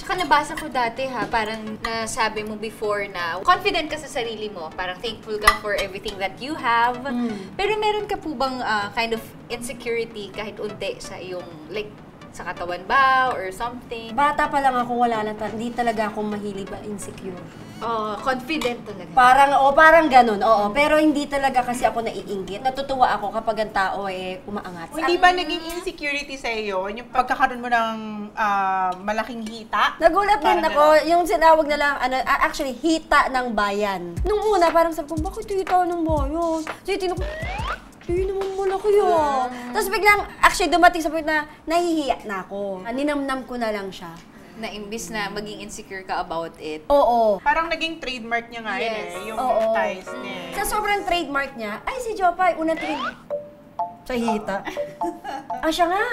Tsaka nabasa ko dati ha, parang nasabi mo before na confident ka sa sarili mo, parang thankful ka for everything that you have. Pero meron ka po bang kind of insecurity kahit unti sa iyong, like, sa katawan ba or something? Bata pa lang ako, hindi talaga ako mahilig ba insecure. Confident talaga. Parang ganun, oo. Pero hindi talaga kasi ako naiinggit. Natutuwa ako kapag ang tao umaangat. Hindi ba naging insecurity sa iyo yung pagkakaroon mo ng malaking hita? Nagulat din ako, yung sinawag na lang, actually, hita ng bayan. Nung una, parang sabi ko, bakit hita ng bayan? So, hindi naman malaki yun. Tapos biglang, actually, dumating sa point na nahihiya na ako. Ninamnam ko na lang siya. Na imbis na maging insecure ka about it. Oo. Parang naging trademark niya nga yung ties niya. Sa sobrang trademark niya, ay si Jopay, unang tingin sa hita. Siya nga.